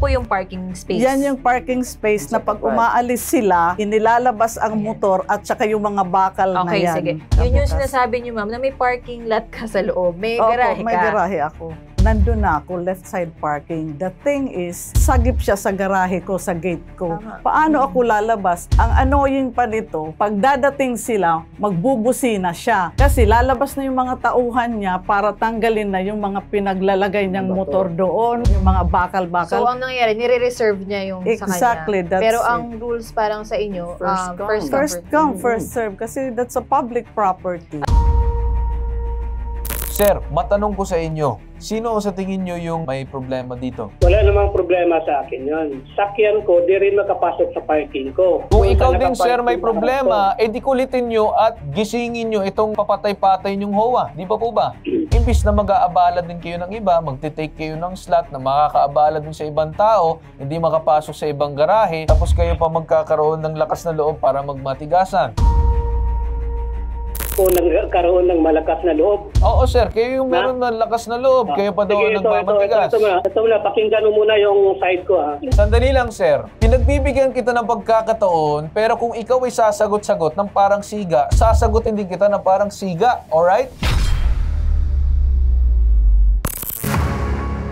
Ayan po yung parking space. Yan yung parking space na pag umaalis sila, inilalabas ang motor at saka yung mga bakal na yan. Okay, sige. Yun yung sinasabi niyo, ma'am, na may parking lot ka sa loob. May garahe ka. May garahe ako. Nandun na ako, left side parking. The thing is, sagip siya sa garahe ko, sa gate ko. Paano ako lalabas? Ang annoying pa nito, pag dadating sila, magbubusina siya. Kasi lalabas na yung mga tauhan niya para tanggalin na yung mga pinaglalagay niyang motor doon, yung mga bakal-bakal. So, ang nangyayari, nire-reserve niya yung sa kanya. Exactly, that's Pero it. ang rules parang sa inyo, First come, first serve. Kasi that's a public property. Sir, matanong ko sa inyo, sino sa tingin nyo yung may problema dito? Wala namang problema sa akin yun. Sakyan ko, di rin makapasok sa parking ko. Kung ikaw din, sir, may problema, edi kulitin nyo at gisingin nyo itong papatay-patay nyong HOA. Di ba po ba? Imbis na mag-aabala din kayo ng iba, magtitake kayo ng slot na makakaabala din sa ibang tao, hindi makapasok sa ibang garahe, tapos kayo pa magkakaroon ng lakas na loob para magmatigasan. Kung nagkaroon ng malakas na loob. Oo, sir. Kayo yung meron ng lakas na loob. Kayo pa daw ang nagmamatigas. Ito na, pakinggan mo muna yung side ko, ha. Sandali lang, sir. Pinagbibigyan kita ng pagkakataon, pero kung ikaw ay sasagot-sagot ng parang siga, sasagutin din kita ng parang siga. Alright?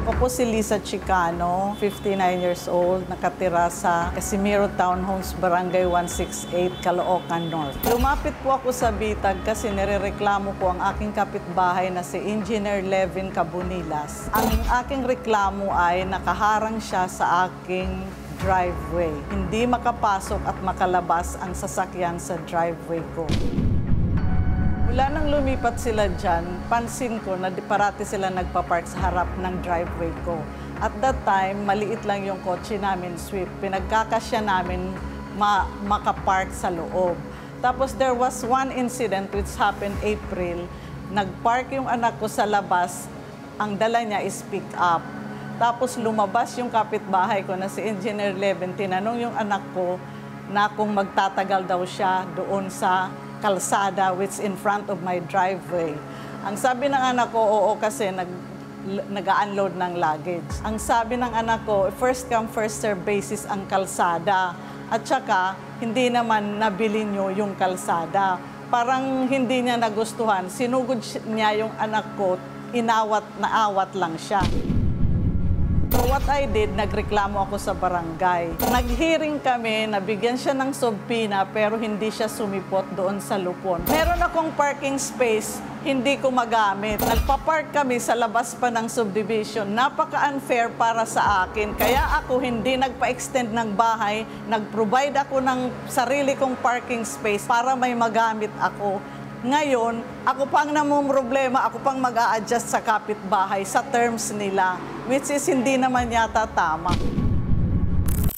Ako po si Lisa Chicano, 59 years old, nakatira sa Casimiro Townhomes, Barangay 168, Caloocan North. Lumapit po ako sa Bitag kasi nirereklamo ko ang aking kapitbahay na si Engineer Levin Cabunilas. Ang aking reklamo ay nakaharang siya sa aking driveway. Hindi makapasok at makalabas ang sasakyan sa driveway ko. Mula nang lumipat sila dyan, pansin ko na parati sila nagpapark sa harap ng driveway ko. At that time, maliit lang yung kotse namin, Swift. Pinagkakasya namin makapark sa loob. Tapos there was one incident which happened April. Nagpark yung anak ko sa labas, ang dala niya is pick up. Tapos lumabas yung kapitbahay ko na si Engineer Levin, tinanong yung anak ko na kung magtatagal daw siya doon sa kalsada which in front of my driveway. Ang sabi ng anak ko, oo kasi nag-unload ng luggage. Ang sabi ng anak ko, first come, first serve basis ang kalsada. At saka, hindi naman nabili nyo yung kalsada. Parang hindi niya nagustuhan. Sinugod niya yung anak ko, naawat lang siya. So what I did, nagreklamo ako sa barangay. Nag-hearing kami, nabigyan siya ng subpina pero hindi siya sumipot doon sa lupon. Meron akong parking space, hindi ko magamit. Nagpa-park kami sa labas pa ng subdivision. Napaka-unfair para sa akin. Kaya ako hindi nagpa-extend ng bahay. Nag-provide ako ng sarili kong parking space para may magamit ako. Ngayon, ako pang namumroblema, ako pang mag-a-adjust sa kapitbahay sa terms nila, which is hindi naman yata tama.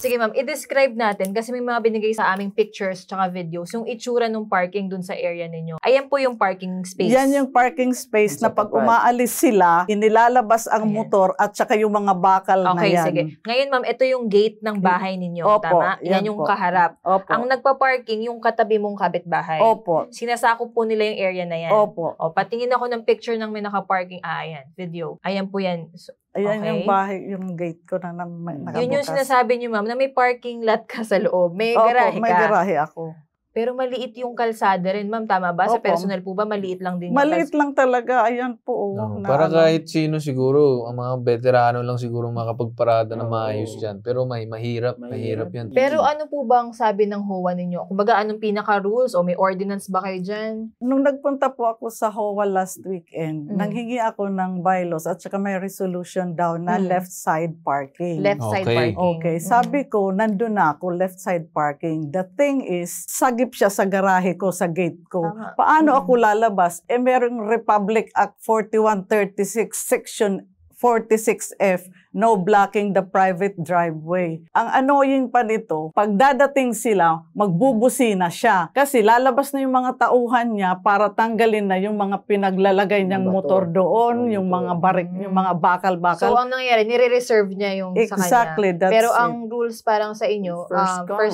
Sige ma'am, i-describe natin kasi may mga binigay sa aming pictures tsaka videos yung itsura ng parking dun sa area ninyo. Ayan po yung parking space. Yan yung parking space na pag umaalis sila, inilalabas ang motor at saka yung mga bakal na yan. Okay, sige. Ngayon ma'am, ito yung gate ng bahay ninyo, Opo, tama? Yan yung po. kaharap. Opo. Ang nagpa-parking yung katabi mong kapitbahay. Opo. Sinasakop po nila yung area na yan. Opo. O, patingin ako ng picture ng may naka-parking. Ayan, video. Ayan po yan. So, ayan okay. Yung bahay, yung gate ko na nakabukas. Yun yung sinasabi niyo ma'am, na may parking lot ka sa loob. May garahe ka. May garahe ako. Pero maliit yung kalsada rin, ma'am. Tama ba? Sa personal po ba, maliit lang din yung maliit lang talaga. Ayan po. Para kahit sino siguro, ang mga veterano lang siguro makapagparada na maayos dyan. Pero mahirap yan. Pero ano po bang sabi ng HOA ninyo? Kumbaga, anong pinaka-rules o may ordinance ba kayo dyan? Nung nagpunta po ako sa HOA last weekend, nanghingi ako ng bylaws at saka may resolution daw na left side parking. Left side parking. Okay. Sabi ko, nandun na ako, left side parking. The thing is, sagip siya sa garahe ko, sa gate ko. Tama. Paano ako lalabas? Merong Republic Act 4136, Section 46F, no blocking the private driveway. Ang annoying pa nito, pag dadating sila, magbubusina siya. Kasi lalabas na yung mga tauhan niya para tanggalin na yung mga pinaglalagay niyang motor doon, yung mga barik, yung mga bakal-bakal. So, ang nangyayari, nire-reserve niya yung sa kanya. Exactly, that's Pero it. ang rules parang sa inyo,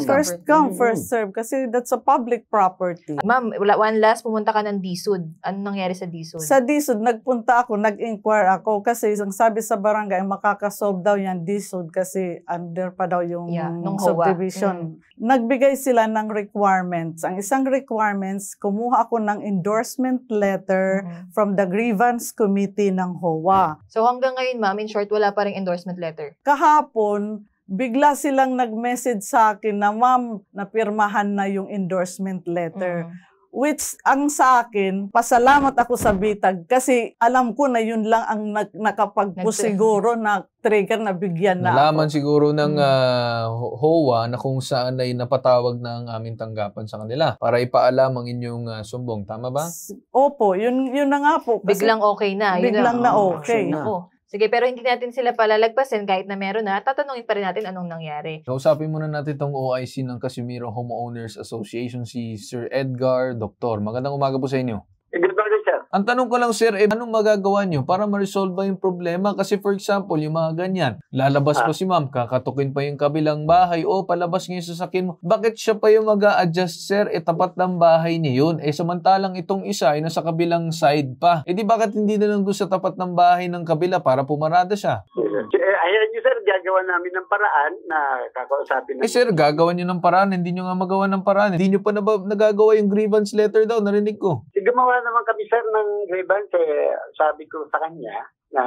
First come, first serve. Kasi that's a public property. Ma'am, one last, pumunta ka ng DSUD. Ano nangyari sa DSUD? Sa DSUD, nagpunta ako, nag-inquire ako kasi isang sabi sa barangay, kakasolve daw yan, DSUD, kasi under pa daw yung nung HOA. subdivision. Nagbigay sila ng requirements. Ang isang requirements, kumuha ako ng endorsement letter from the grievance committee ng HOA. So hanggang ngayon, ma'am, in short, wala pa ring endorsement letter. Kahapon, bigla silang nag-message sa akin na, ma'am, napirmahan na yung endorsement letter. Which, ang sa akin, pasalamat ako sa Bitag kasi alam ko na yun lang ang nakapagpusiguro na trigger na bigyan na Nalaman ako. siguro ng HOA na kung saan ay napatawag na ang aming tanggapan sa kanila para ipaalam ang inyong sumbong. Tama ba? Opo, yun na nga po. Kasi Biglang okay na. Yun biglang na okay. Ako. Sige, pero hindi natin sila palalagpasin kahit na meron na. Tatanungin pa rin natin anong nangyari. Kausapin muna natin itong OIC ng Casimiro Homeowners Association, si Sir Edgar Doctor. Magandang umaga po sa inyo. Good morning, sir. Ang tanong ko lang, sir, anong magagawa nyo para ma-resolve ba yung problema? Kasi for example, yung mga ganyan, lalabas pa si ma'am, kakatukin pa yung kabilang bahay, o palabas nga yung sasakyan mo. Bakit siya pa yung mag-a-adjust, sir? Tapat ng bahay niya yun. Samantalang itong isa ay nasa kabilang side pa. Di bakit hindi na lang doon sa tapat ng bahay ng kabila para pumarada siya? Ayan nyo, sir, gagawa namin ng paraan na kakausapin namin. Sir, gagawan nyo ng paraan. Hindi nyo nga magawa ng paraan. Hindi nyo pa nagagawa yung grievance letter daw. Narinig ko. Gumawa naman kami, sir, ng grievance. Sabi ko sa kanya na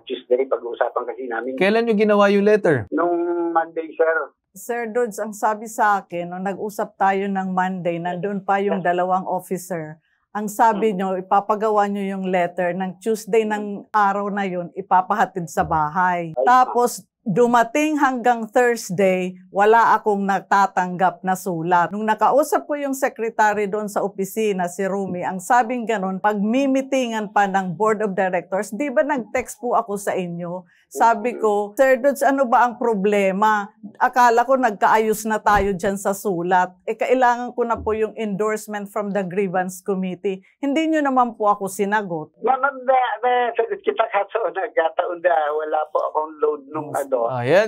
Tuesday, pag-uusapan kasi namin. Kailan nyo ginawa yung letter? Nung Monday, sir. Sir Dodds, ang sabi sa akin, nung nag-usap tayo ng Monday, nandun pa yung dalawang officer. Ang sabi nyo, ipapagawa nyo yung letter ng Tuesday ng araw na yun, ipapahatid sa bahay. Tapos, dumating hanggang Thursday, wala akong natatanggap na sulat. Nung nakausap ko yung secretary doon sa opisina, si Rumi, ang sabing ganun, pag mimitingan pa ng board of directors, di ba nag-text po ako sa inyo? Sabi ko, Sir Dodds, ano ba ang problema? Akala ko nagkaayos na tayo dyan sa sulat. Kailangan ko na po yung endorsement from the grievance committee. Hindi nyo naman po ako sinagot. Ma'am, sagot kita kaso nagkataon na wala po akong load nung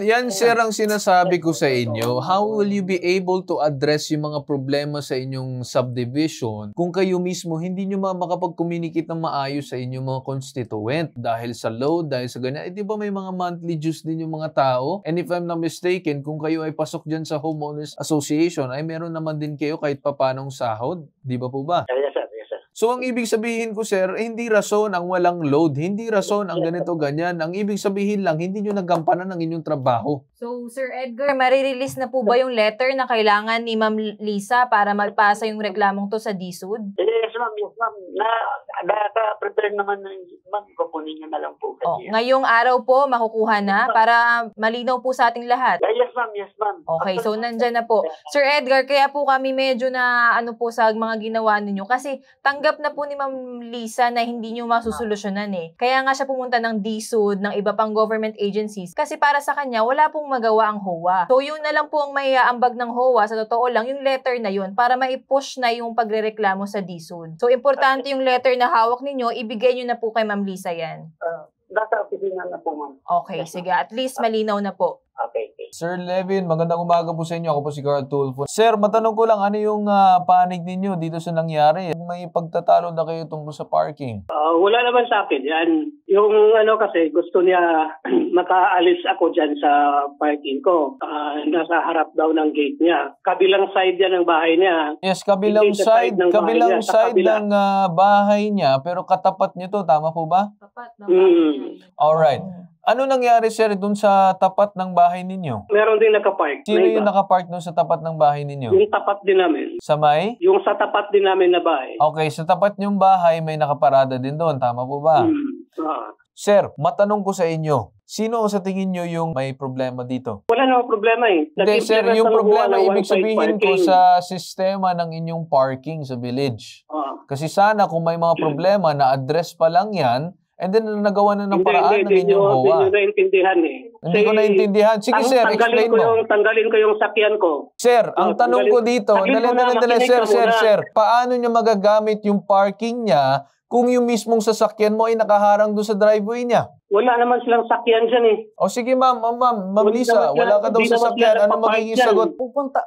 Yan sir ang sinasabi ko sa inyo. How will you be able to address yung mga problema sa inyong subdivision kung kayo mismo hindi nyo makapag-communicate ng maayos sa inyong mga constituent dahil sa load, dahil sa ganyan. Di ba may mga monthly dues din yung mga tao? And if I'm not mistaken, kung kayo ay pasok dyan sa Homeowners Association, ay meron naman din kayo kahit papanong sahod. Di ba po ba? Yes, sir. Yes, sir. So, ang ibig sabihin ko, sir, hindi rason ang walang load. Hindi rason ang ganito, ganyan. Ang ibig sabihin lang, hindi nyo nagampanan ng inyong trabaho. So, Sir Edgar, marirelease na po ba yung letter na kailangan ni Ma'am Lisa para magpasa yung reklamong to sa DSUD? Yes, ma'am. Yes, ma'am. Naka-prepare naman na ma'am. Kukunin nyo na lang po. Ngayong araw po, makukuha na para malinaw po sa ating lahat. Yes, ma'am. Yes, ma'am. Okay, so nandyan na po. Sir Edgar, kaya po kami medyo na po sa mga ginawa ninyo kasi tanggap na po ni Ma'am Lisa na hindi nyo masusolusyonan eh. Kaya nga siya pumunta ng DSUD, ng iba pang government agencies kasi para sa kanya, wala pong magawa ang HOA. So yun na lang po ang may aambag ng HOA, sa totoo lang, yung letter na yun para mai-push na yung pagrereklamo sa DSUD. So importante yung letter na hawak ninyo, ibigay nyo na po kay Ma'am Lisa yan. Nasa opisina na po, ma'am. Okay, sige. At least malinaw na po. Okay. Sir Levin, magandang umaga po sa inyo. Ako po si Carl Tulfo. Sir, matanong ko lang, ano yung panig ninyo dito sa nangyari? May pagtatalo na kayo tungkol sa parking? Wala naman sa akin. Yan. Yung kasi gusto niya makaalis ako dyan sa parking ko. Nasa harap daw ng gate niya. Kabilang side yan ng bahay niya. Yes, kabilang Hindi sa side ng bahay niya, sa side kabila. ng bahay niya, pero katapat niyo to, tama po ba? Tapat na Alright. Ano nangyari, sir, dun sa tapat ng bahay ninyo? Meron din nakapark. Sino na iba. yung nakapark dun sa tapat ng bahay ninyo? Yung tapat din namin. Sa may? Yung sa tapat din namin na bahay. Okay, sa tapat nyong bahay, may nakaparada din doon. Tama po ba? Sir, matanong ko sa inyo, sino sa tingin nyo yung may problema dito? Wala namang problema eh. Hindi, sir, Nag-implement yung ng problema, HOA ng ibig one-side sabihin ko parking. sa sistema ng inyong parking sa village. Kasi sana kung may mga problema, na-address pa lang yan, and then nagawa na ng paraan ng inyong HOA. Hindi nyo naintindihan eh. Hindi ko naintindihan. Sige, sir, explain mo. Tanggalin ko yung sakyan ko. Sir, ang tanong ko dito, dali, sir, paano niya magagamit yung parking niya kung yung mismong sasakyan mo ay nakaharang doon sa driveway niya? Wala naman silang sakyan dyan eh. O sige, ma'am Lisa, wala ka daw sasakyan. Ano magiging sagot?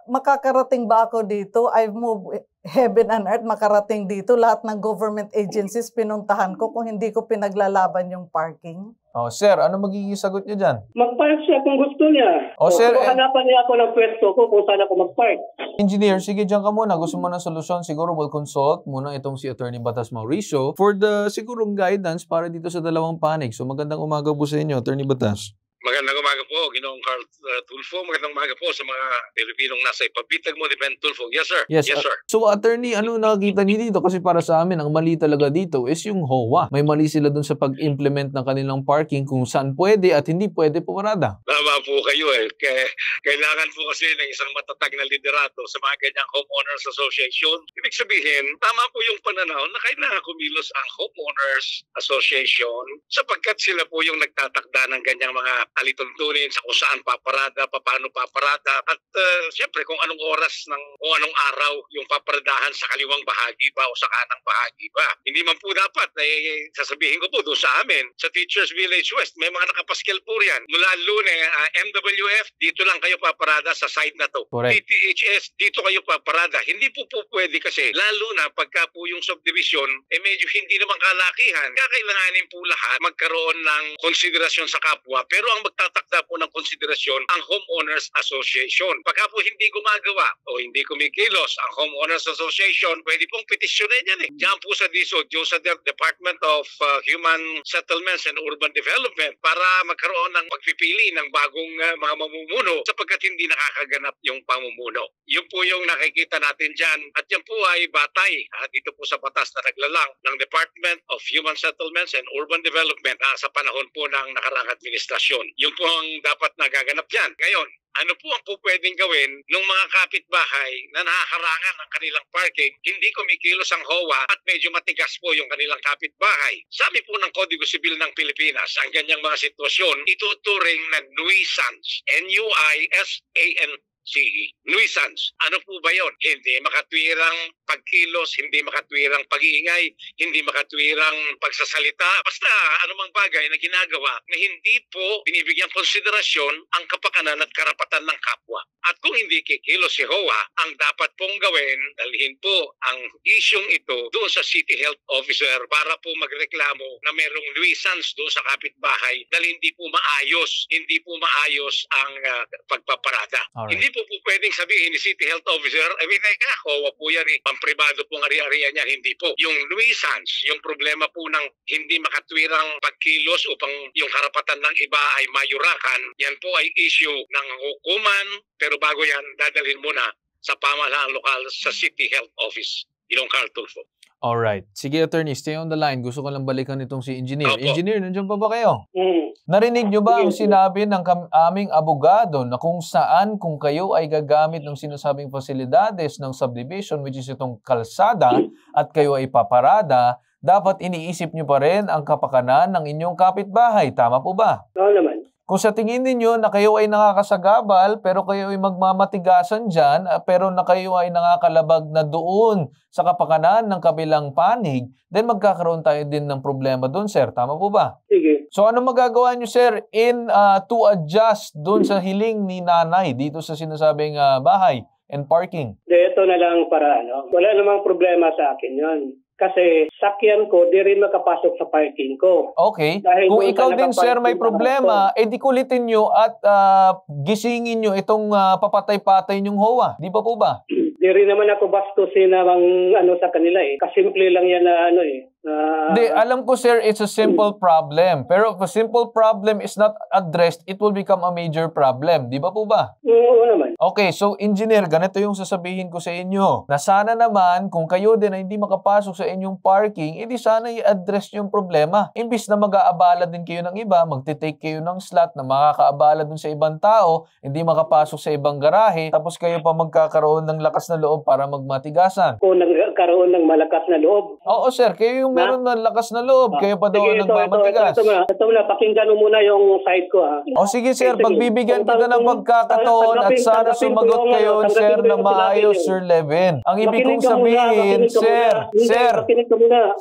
Makakarating ba ako dito? I've moved heaven and earth, makarating dito. Lahat ng government agencies pinuntahan ko kung hindi ko pinaglalaban yung parking. Oh, sir, ano magiging sagot niyo dyan? Mag-park siya kung gusto niya. O, sir, hanapan niya ako ng pwesto ko kung saan ako mag-park. Engineer, sige dyan ka muna. Gusto mo ng solusyon, siguro we'll consult muna itong si Attorney Batas Mauricio for the sigurong guidance para dito sa dalawang panig. So magandang umaga po sa inyo, Attorney Batas. Magandang umaga po, Ginoong Carl Tulfo. Magandang umaga po sa mga Pilipinong nasa ipabitag mo, Depend Tulfo. Yes, sir. Yes, sir. So, attorney, ano nakikita niyo dito? Kasi para sa amin, ang mali talaga dito is yung HOA. May mali sila dun sa pag-implement ng kanilang parking kung saan pwede at hindi pwede pumarada. Tama po kayo eh. Kailangan po kasi ng isang matatag na liderato sa mga ganyang homeowners association. Ibig sabihin, tama po yung pananaw na kailangan kumilos ang homeowners association sapagkat sila po yung nagtatakda ng ganyang mga alituntunin sa kung saan paparada, paano paparada, at siyempre kung anong oras o anong araw yung paparadahan sa kaliwang bahagi ba o sa kanang bahagi ba. Hindi man po dapat, sasabihin ko po doon sa amin, sa Teachers Village West, may mga nakapaskil po riyan. Mula Lune, MWF, dito lang kayo paparada sa side na to. Correct. TTHS, dito kayo paparada. Hindi po pwede kasi, lalo na pagka po yung subdivision, medyo hindi naman kalakihan. Kaya kailanganin po lahat magkaroon ng konsiderasyon sa kapwa. Pero ang magtatakda po ng konsiderasyon ang Homeowners Association. Pagka po hindi gumagawa o hindi kumikilos ang Homeowners Association, pwede pong petisyonin yan eh. Diyan po sa DSUD, sa Department of Human Settlements and Urban Development para magkaroon ng pagpipili ng bagong mga mamumuno sapagkat hindi nakakaganap yung pamumuno. Yun po yung nakikita natin dyan at yan po ay batay dito po sa batas na naglalang ng Department of Human Settlements and Urban Development sa panahon po ng nakaraang administrasyon. Yun po ang dapat nagaganap yan. Ngayon, ano po ang po pwedeng gawin ng mga kapitbahay na nakaharangan ng kanilang parking, hindi kumikilos ang HOA at medyo matigas po yung kanilang kapitbahay. Sabi po ng Kodigo Sibil ng Pilipinas, ang ganyang mga sitwasyon, ituturing na nuisance. Nuisance. Nuisance. Ano po ba yon? Hindi makatwirang pagkilos, hindi makatwirang pag-iingay, hindi makatwirang pagsasalita. Basta anumang bagay na ginagawa na hindi po binibigyang konsiderasyon ang kapakanan at karapatan ng kapwa. At kung hindi kikilos si HOA, ang dapat pong gawin, dalhin po ang isyong ito doon sa City Health Officer para po magreklamo na merong nuisance doon sa kapitbahay dahil hindi po maayos ang pagpaparada. Alright. Hindi po pwedeng sabihin ni City Health Officer, teka, HOA po yan eh, pampribado pong ari-arian yan, hindi po. Yung nuisance, yung problema po ng hindi makatwirang pagkilos upang yung karapatan ng iba ay mayurakan, yan po ay issue ng hukuman, pero bago yan, dadalhin muna sa pamahalaan lokal sa City Health Office. Ginoong Carl Tulfo. Alright. Sige, attorney, stay on the line. Gusto ko lang balikan itong si Engineer. Opo. Engineer, nandiyan pa ba kayo? Narinig nyo ba ang sinabi ng aming abogado na kung saan kung kayo ay gagamit ng sinasabing fasilidades ng subdivision, which is itong kalsada, at kayo ay paparada, dapat iniisip nyo pa rin ang kapakanan ng inyong kapitbahay. Tama po ba? Oo naman. Kung sa tingin ninyo na kayo ay nakakasagabal, pero kayo ay magmamatigasan dyan, pero na kayo ay nakakalabag na doon sa kapakanan ng kabilang panig, then magkakaroon tayo din ng problema doon, sir. Tama po ba? Sige. So ano magagawa nyo, sir, to adjust doon sa hiling ni nanay dito sa sinasabing bahay and parking? Ito na lang para wala namang problema sa akin yun. Kasi sakyan ko, di rin makapasok sa parking ko. Okay. Dahil Kung doon ikaw sa din, sir, may nakaparking problema, di kulitin nyo at gisingin nyo itong papatay-patay nyong HOA. Di ba po ba? Di rin naman ako bastusin na sa kanila eh. Kasimple lang yan na Hindi, alam ko, sir, it's a simple problem. Pero if a simple problem is not addressed, it will become a major problem. Di ba po ba? Oo naman. Okay, so engineer, ganito yung sasabihin ko sa inyo. Na sana naman, kung kayo din ay hindi makapasok sa inyong parking, edi sana i-address yung problema. Imbis na mag-aabala din kayo ng iba, magtitake kayo ng slot na makakaabala dun sa ibang tao, hindi makapasok sa ibang garahe, tapos kayo pa magkakaroon ng lakas na loob para magmatigasan. Kung nagkaroon ng malakas na loob. Oo, sir, kayo yung meron ng lakas na loob, kayo pa daw Sige, nagmamatigas. Ito na, pakinggan mo muna yung side ko ha. O sige, sir, Sige. pagbibigyan kita ng pagkakataon at sana sumagot kayo, sir, na maayos, Sir Levin. Ang ibig kong sabihin, sir,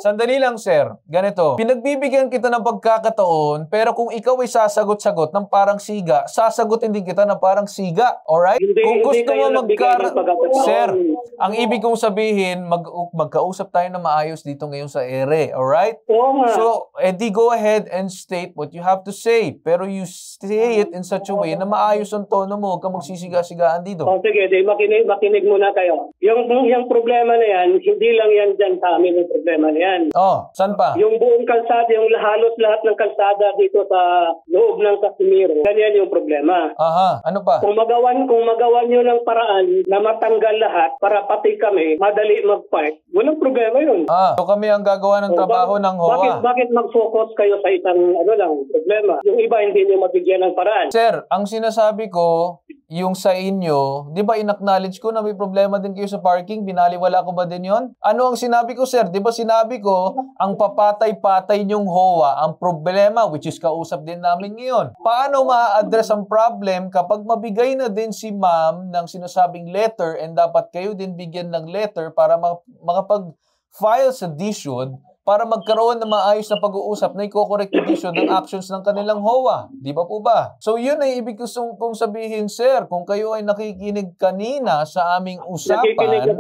sandali lang, sir. Ganito, pinagbibigyan kita ng pagkakataon, pero kung ikaw ay sasagot-sagot ng parang siga, sasagutin din kita ng parang siga. Alright? Kung gusto mo sir, ang ibig kong sabihin, magkausap tayo na maayos dito ngayon sa ere. Alright? Oo nga. So, edi go ahead and state what you have to say. Pero you say it in such a way na maayos ang tono mo. Huwag ka magsisiga-sigaan dito. O sige, makinig muna kayo. Yung problema na yan, hindi lang yan dyan sa amin yung problema na yan. Oh, saan pa? Yung buong kalsada, yung halos lahat ng kalsada dito sa loob ng Casimiro, ganyan yung problema. Aha, ano pa? Kung magawan nyo ng paraan na matanggal lahat para pati kami madali mag-park, walang problema yun. So kami ang gagawa ng trabaho ng HOA. Bakit mag-focus kayo sa isang problema? Yung iba hindi nyo mabigyan ng paraan. Sir, ang sinasabi ko, yung sa inyo, di ba in-acknowledge ko na may problema din kayo sa parking? Binaliwala ko ba din yon? Ano ang sinabi ko, sir? Di ba sinabi ko, ang papatay-patay niyong HOA, ang problema, which is kausap din namin ngayon. Paano ma-address ang problem kapag mabigay na din si ma'am ng sinasabing letter and dapat kayo din bigyan ng letter para makapag-file sa DSUD para magkaroon ng maayos na pag-uusap na i-correct edition ng actions ng kanilang HOA. Di ba po ba? So yun ay ibig kong sabihin, sir, kung kayo ay nakikinig kanina sa aming usapan.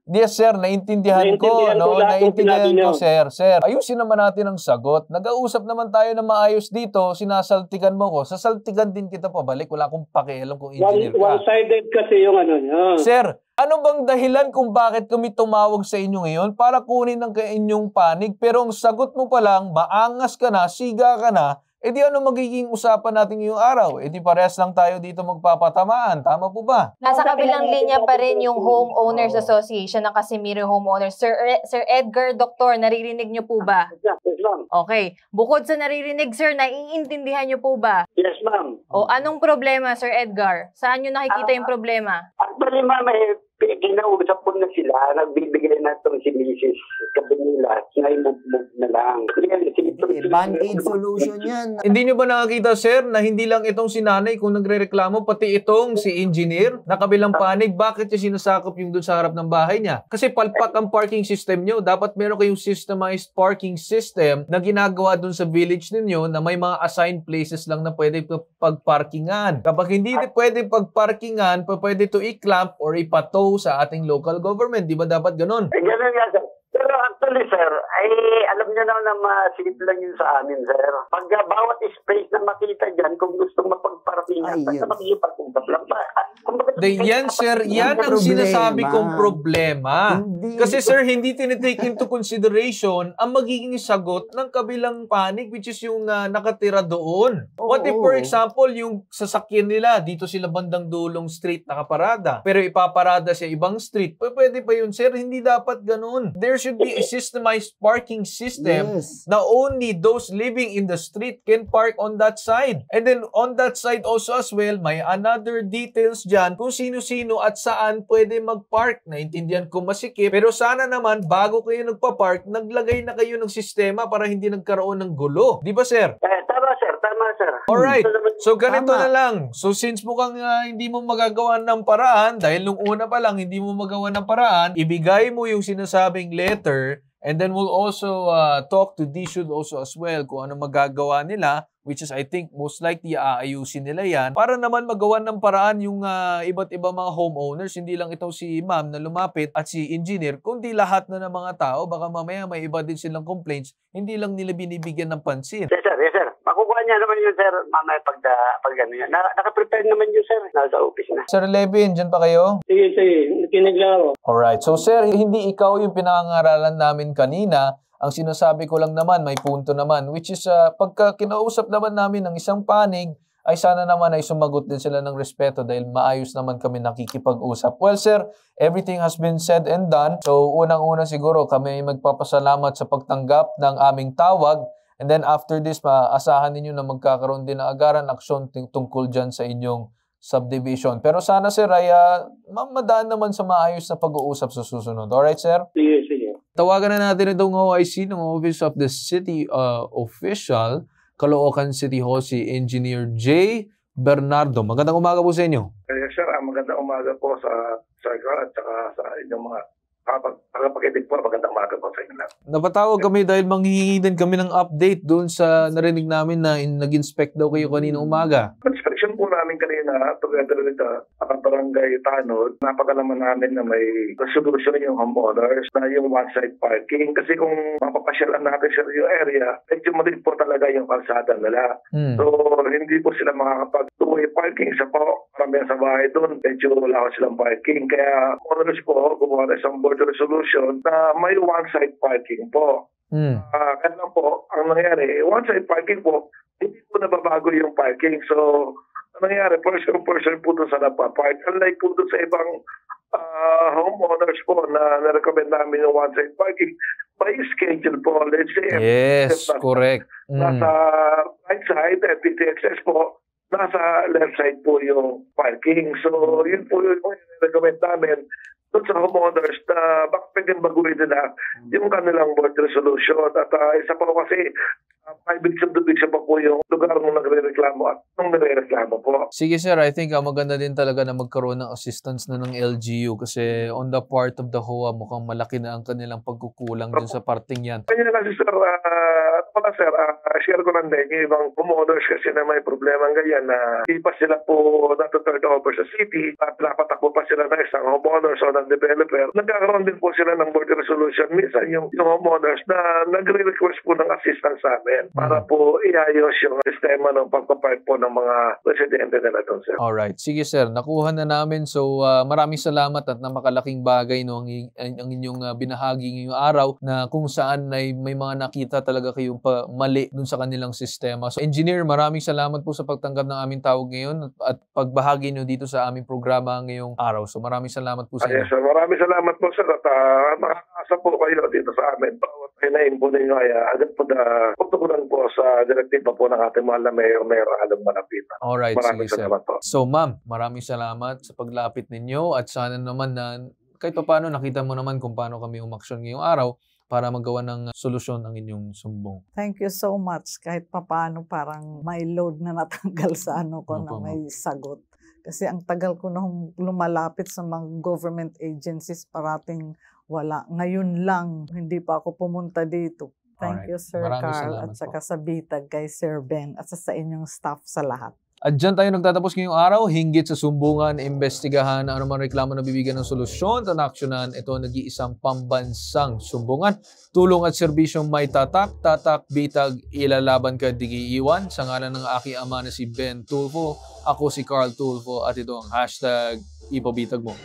Yes, sir, naintindihan ko. Naintindihan ko, sir. Sir, ayusin naman natin ang sagot. Nag-ausap naman tayo na maayos dito, sinasaltikan mo ko. Sasaltikan din kita pabalik. Wala akong pakialam kung engineer ka. One-sided kasi yung Sir, ano bang dahilan kung bakit kami tumawag sa inyo ngayon para kunin ang inyong panig? Pero ang sagot mo pa lang, maangas ka na, siga ka na, di ano magiging usapan natin ngayong araw? Di parehas lang tayo dito magpapatamaan. Tama po ba? Nasa kabilang linya pa rin yung Homeowners Association ng Casimiro Homeowners. Sir Edgar, Doktor, naririnig niyo po ba? Yes, ma'am. Okay. Bukod sa naririnig, sir, naiintindihan niyo po ba? Yes, ma'am. O anong problema, Sir Edgar? Saan niyo nakikita yung problema? Actually, ma'am, kinausap ko na sila, nagbibigay na itong si Mrs. Cabinila, na i-move na lang. Band-aid solution yan. Hindi nyo ba nakakita, sir, na hindi lang itong si nanay kung nagre-reklamo, pati itong si engineer na kabilang panig, bakit niya sinasakop yung dun sa harap ng bahay niya? Kasi palpak ang parking system nyo. Dapat meron kayong systemized parking system na ginagawa dun sa village ninyo na may mga assigned places lang na pwede pagparkingan. Kapag hindi pwede pagparkingan, pwede to i-clamp or ipato sa ating local government. Di ba dapat ganun? Ganun nga, sir. Pero actually, sir, alam nyo na masigit lang yun sa amin, sir. Pag bawat space na makita dyan, kung gusto mapagparkingan, basta makikipag-usap lang pa. Yan, sir, yan ang sinasabi kong problema. Kasi, sir, hindi tinitake into consideration ang magiging sagot ng kabilang panig, which is yung nakatira doon. What if, for example, yung sasakyan nila, dito sila bandang dulong street nakaparada, pero ipaparada sa ibang street, pwede pa yun, sir. Hindi dapat ganun. There should be a systemized parking system na only those living in the street can park on that side. And then, on that side also as well, may another details dyan kung sino-sino at saan pwede mag-park. Naintindihan ko masikip. Pero sana naman, bago kayo nagpa-park, naglagay na kayo ng sistema para hindi nagkaroon ng gulo. Di ba, sir? Tama, sir. Tama, sir. Alright. So, ganito na lang. So, since mukhang hindi mo magagawa ng paraan, dahil nung una pa lang, hindi mo magawa ng paraan, ibigay mo yung sinasabing letter, and then we'll also talk to DSUD also as well kung ano magagawa nila, which is I think most likely aayusin nila yan para naman magawa ng paraan yung iba't ibang mga homeowners, hindi lang itong si ma'am na lumapit at si engineer, kundi lahat na ng mga tao. Baka mamaya may iba din silang complaints, hindi lang nila binibigyan ng pansin. Yes, sir. Yes, sir. Makukuha niya naman yun, sir. Mamaya pag ano yan. Naka-prepare naman yun, sir. Nasa office na. Sir Levin, dyan pa kayo? Sige. Nakinig lang ako. Alright. So, sir, hindi ikaw yung pinangangaralan namin kanina. Ang sinasabi ko lang naman, may punto naman, which is pagka kinausap naman namin ng isang panig, ay sana naman ay sumagot din sila ng respeto dahil maayos naman kami nakikipag-usap. Well, sir, everything has been said and done. So, unang-una siguro kami magpapasalamat sa pagtanggap ng aming tawag. And then after this, maasahan ninyo na magkakaroon din ng agaran aksyon tungkol dyan sa inyong subdivision. Pero sana, sir, ay madaan naman sa maayos na pag-uusap sa susunod. Alright, sir? Sige. Tawagan na natin itong OIC ng Office of the City Official, Caloocan City Hall, si Engineer J. Bernardo. Magandang umaga po sa inyo. Sir, magandang umaga po sa at saka sa inyong mga kapag-edit po. Magandang umaga po sa inyo lang. Napatawag kami dahil manghihingi din kami ng update doon sa narinig namin na nag-inspect daw kayo kanina umaga. Inspection po namin namin kanina, together with the barangay Tanod, napagalaman namin na may resolution yung homeowners na yung one-side parking. Kasi kung mapapasyalan natin sa yung area, medyo maliit po talaga yung kalsada nila. So, hindi po sila makakapag two-way parking. Sa po, karamihan sa bahay doon, medyo wala ko silang parking. Kaya, owners po, gumawa na isang board resolution na may one-side parking po. Kaya lang po, ang nangyari, one-side parking po, hindi po nababago yung parking. So, ang nangyari, person po doon sa napapark. Unlike po doon sa ibang homeowners po na na-recommend namin yung one-side parking, by schedule po. Let's say, yes, correct. Nasa right side, PTXS po, nasa left side po yung parking. So, yun po yung recommend namin doon sa homeowners na baka pwedeng baguhin nila yung kanilang board resolution. At isa pa kasi, private subdivision pa po yung lugar nung nagre-reklamo at nung nagre-reklamo po. Sige sir, I think maganda din talaga na magkaroon ng assistance na ng LGU kasi on the part of the HOA mukhang malaki na ang kanilang pagkukulang din sa parting yan. Kanya kasi sir, share ko lang din yung ibang homeowners kasi na may problema ganyan na hindi pa sila po na-turn over sa city at napatakbo pa sila ng isang homeowners o ng developer. Nagkakaroon din po sila ng board resolution. Minsan yung homeowners na nagre-request po ng assistance sa amin para po iayos yung sistema ng pagpapark po ng mga residente nila doon, sir. Alright. Sige, sir. Nakuha na namin. So, maraming salamat at napakalaking bagay no, ang inyong binahagi ngayong araw na kung saan ay may mga nakita talaga kayong mali dun sa kanilang sistema. So, Engineer, maraming salamat po sa pagtanggap ng aming tawag ngayon at pagbahagi nyo dito sa aming programa ngayong araw. So, maraming salamat po sa inyo. Yes, sir. Maraming salamat po, sir. At makakasa po kayo dito sa amin. Hinahin po ninyo ay agad po na pagtukunan po sa direktiba po ng ating mahal na mayor alam malapitan. Alright, maraming sige, salamat po. So ma'am, maraming salamat sa paglapit ninyo at sana naman na kahit pa paano nakita mo naman kung paano kami umaksyon ngayong araw para magawa ng solusyon ang inyong sumbong. Thank you so much. Kahit pa paano parang may load na natanggal sa ano ko na may sagot. Kasi ang tagal ko nung lumalapit sa mga government agencies, parating wala. Ngayon lang, hindi pa ako pumunta dito. Thank you, Sir Carl, at saka sa Bitag kay Sir Ben, at sa inyong staff sa lahat. At dyan tayo nagtatapos ngayong araw, hinggit sa sumbungan, imbestigahan, ano man reklamo na bibigyan ng solusyon, tanaksyonan, ito nag-iisang pambansang sumbungan. Tulong at serbisyong may tatak, Bitag, ilalaban ka, di iiwan. Sa ngalan ng aking ama na si Ben Tulfo, ako si Carl Tulfo, at ito ang hashtag #ipabitag mo.